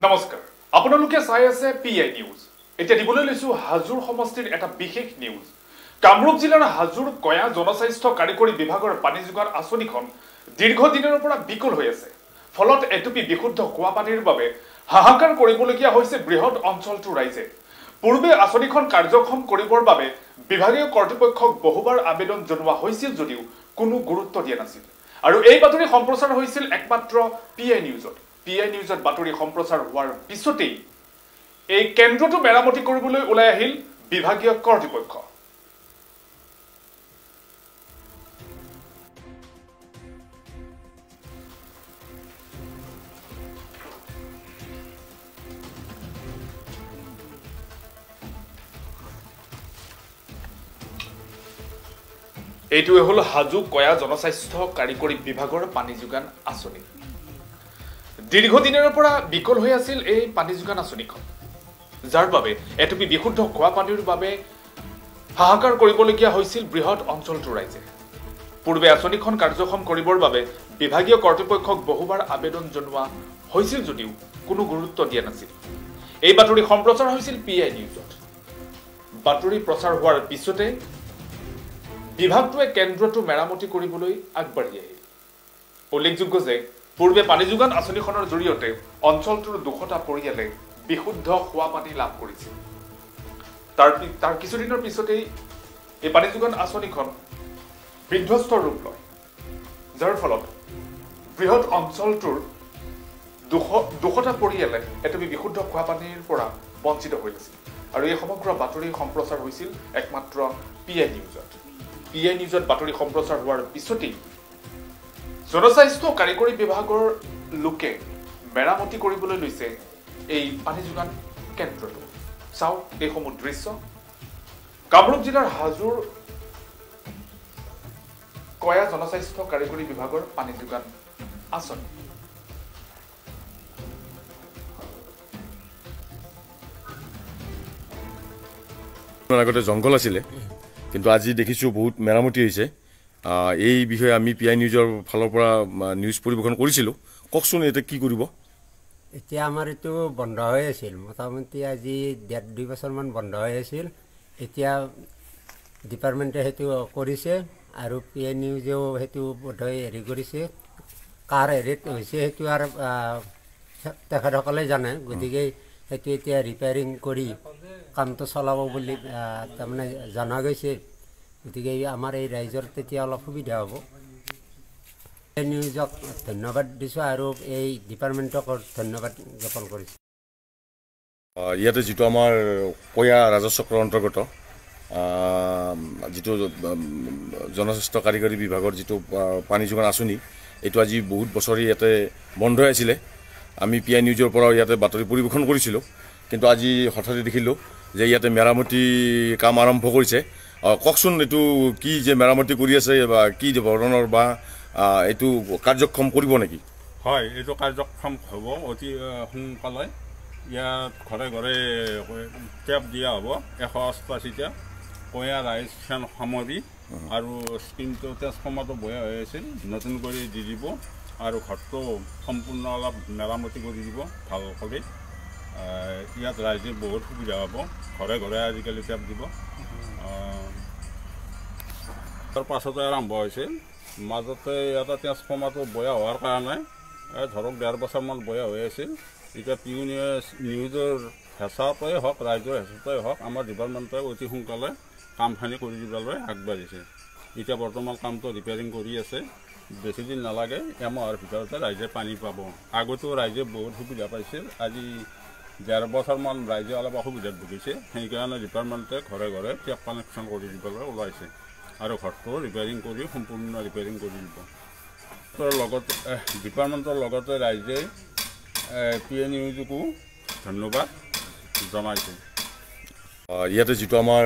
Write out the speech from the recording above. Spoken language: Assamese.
নমস্কাৰ আপোনালোকে চাই আছে পিআই নিউজ এতিয়া দিবলৈ লৈছো হাজোৰ সমষ্টিৰ এটা বিশেষ নিউজ কামৰূপ জিলাৰ হাজোৰ কয়া জনস্বাস্থ্য কাৰিকৰী বিভাগৰ পানী যোগান আঁচনিখন দীৰ্ঘদিনৰ পৰা বিকল হৈ আছে ফলত এটুপি বিশুদ্ধ খোৱা পানীৰ বাবে হাহাকাৰ কৰিবলগীয়া হৈছে বৃহৎ অঞ্চলটোৰ ৰাইজে পূৰ্বে আঁচনিখন কাৰ্যক্ষম কৰিবৰ বাবে বিভাগীয় কৰ্তৃপক্ষক বহুবাৰ আবেদন জনোৱা হৈছিল যদিও কোনো গুৰুত্ব দিয়া নাছিল আৰু এই বাতৰি সম্প্ৰচাৰ হৈছিল একমাত্ৰ পিআই নিউজত পিআই নিউজত বাতৰি সম্প্ৰচাৰ হোৱাৰ পিছতেই এই কেন্দ্ৰটো মেৰামতি কৰিবলৈ ওলাই আহিল বিভাগীয় কৰ্তৃপক্ষ এইটোৱে হল হাজো কয়া জনস্বাস্থ্য কাৰিকৰী বিভাগৰ পানী যোগান আঁচনি দীৰ্ঘদিনৰ পৰা বিকল হৈ আছিল এই পানী যোগান আঁচনিখন যাৰ বাবে এটুপি বিশুদ্ধ খোৱা পানীৰ বাবে হাহাকাৰ কৰিবলগীয়া হৈছিল বৃহৎ অঞ্চলটোৰ ৰাইজে পূৰ্বে আঁচনিখন কাৰ্যক্ষম কৰিবৰ বাবে বিভাগীয় কৰ্তৃপক্ষক বহুবাৰ আবেদন জনোৱা হৈছিল যদিও কোনো গুৰুত্ব দিয়া নাছিল এই বাতৰি সম্প্ৰচাৰ হৈছিল পিআই নিউজত বাতৰি প্ৰচাৰ হোৱাৰ পিছতে বিভাগটোৱে কেন্দ্ৰটো মেৰামতি কৰিবলৈ আগবাঢ়ি আহিল উল্লেখযোগ্য যে পূৰ্বে পানী যোগান আঁচনিখনৰ জৰিয়তে অঞ্চলটোৰ 200টা পৰিয়ালে বিশুদ্ধ খোৱা পানী লাভ কৰিছিল তাৰ কিছুদিনৰ পিছতেই এই পানী যোগান আঁচনিখন বিধ্বস্ত ৰূপ লয় যাৰ ফলত বৃহৎ অঞ্চলটোৰ 200টা পৰিয়ালে এটুপি বিশুদ্ধ খোৱা পানীৰ পৰা বঞ্চিত হৈ আছিল আৰু এই সমগ্ৰ বাতৰি সম্প্ৰচাৰ হৈছিল একমাত্ৰ পিআই নিউজত বাতৰি সম্প্ৰচাৰ হোৱাৰ পিছতেই জনস্বাস্থ্য কাৰিকৰী বিভাগৰ লোকে মেৰামতি কৰিবলৈ লৈছে এই পানী যোগান কেন্দ্ৰটো চাওক এই সমূহ দৃশ্য কামৰূপ জিলাৰ হাজোৰ কয়া জনস্বাস্থ্য কাৰিকৰী বিভাগৰ পানী যোগান আঁচনি আগতে জংঘল আছিলে কিন্তু আজি দেখিছো বহুত মেৰামতি হৈছে এই বিষয়ে আমি পিআই নিউজৰ ফালৰ পৰা নিউজ পৰিবেশন কৰিছিলো ককচোন এটা কি কৰিব এতিয়া আমাৰ এটো বন্ধ হৈ আছিল মোটামুটি আজি 1.5-2 বছৰ মান বন্ধ হৈ আছিল এতিয়া ডিপাৰ্টমেণ্টে হেতু কৰিছে আৰু পিআই নিউজেও হেতু বধই হেৰি কৰিছে কাৰ হেৰিত হৈছে হেতু আৰু তেখেতসকলে জানে গতিকে হেতু এতিয়া ৰিপেয়াৰিং কৰি কামটো চলাব বুলি তাৰমানে জনা গৈছে গতিকে আমাৰ এই ৰাইজৰ তেতিয়া অলপ সুবিধা হ'ব নিউজক ধন্যবাদ দিছো আৰু এই ডিপাৰ্টমেণ্টক ধন্যবাদ জ্ঞাপন কৰিছো ইয়াতে যেটো আমাৰ কয়া ৰাজচক্ৰৰ অন্তৰ্গত যেটো জনস্বাস্থ্য কাৰিকৰী বিভাগৰ যেটো পানী যোগান আঁচনি এইটো আজি বহুত বছৰি ইয়াতে বন্ধ হৈ আছিল আমি পিআই নিউজৰ পৰা ইয়াতে বাতৰি পৰিবেশন কৰিছিলো কিন্তু আজি হঠাৎ দেখিলো যে ইয়াতে মেৰামতি কাম আৰম্ভ কৰিছে ককচোন এটো কি যে মেৰামতি কৰি আছে বা কি ধৰণৰ বা এটো কাৰ্যক্ষম কৰিব নেকি হয় এটো কাৰ্যক্ষম হ'ব অতি সোনকালে ইয়াত ঘৰে ঘৰে টেপ দিয়া হ'ব 188টা কয়া ৰাইজ ফেন সামৰি আৰু স্কিমটো ট্ৰান্সফৰ্মাৰটো বয়া হৈ আছিল নতুন কৰি দি দিব আৰু ঘৰটো সম্পূৰ্ণ অলপ মেৰামতি কৰি দিব ভাল কৰি ইয়াত ৰাইজে বহুত সুবিধা হ'ব ঘৰে ঘৰে আজিকালি টেপ দিব তাৰ পাছতে আৰম্ভ হৈছিল মাজতে এটা ট্ৰান্সফৰ্মাৰটো বয়া হোৱাৰ কাৰণে ধৰক 1.5 বছৰমান বয়া হৈ আছিল এতিয়া নিউজৰ হেঁচাতেই হওক ৰাইজৰ হেঁচাতেই হওক আমাৰ ডিপাৰ্টমেণ্টে অতি সোনকালে কামখিনি কৰি দিবলৈ আগবাঢ়িছে এতিয়া বৰ্তমান কামটো ৰিপেয়াৰিং কৰি আছে বেছি দিন নালাগে এমাহৰ ভিতৰতে ৰাইজে পানী পাব আগতো ৰাইজে বহুত সুবিধা পাইছিল আজি 1.5 বছৰমান ৰাইজে অলপ অসুবিধাত ভুগিছে সেইকাৰণে ডিপাৰ্টমেণ্টে ঘৰে ঘৰে টেপ কানেকশ্যন কৰি দিবলৈ ওলাইছে আৰু ঘৰটো ৰিপেয়াৰিং কৰি সম্পূৰ্ণ ৰিপেয়াৰিং কৰি দিব লগতে ডিপাৰ্টমেণ্টৰ লগতে ৰাইজে পিআই নিউজকো ধন্যবাদ জনাইছে ইয়াতে যেটো আমাৰ